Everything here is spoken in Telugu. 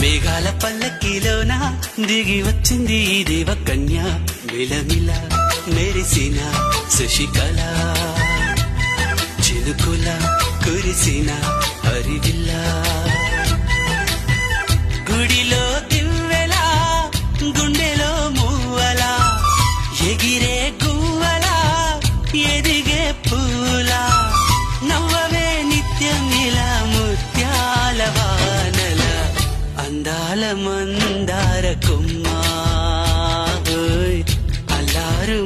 మేఘాల పల్లకిలోన దిగి వచ్చింది ఈ దేవకన్య మిలమిల మెరిసిన శశికళ చినుకుల కురిసిన హరివిల్ల గుడిలో దివ్వెలా గుండెలో మూవలా ఎగిరే గువ్వలా ఎదిగే పూలా నవ్వవే నిత్యం ఇలా ముత్యాల వానల అందాల మందార కొమ్మ అల్లారు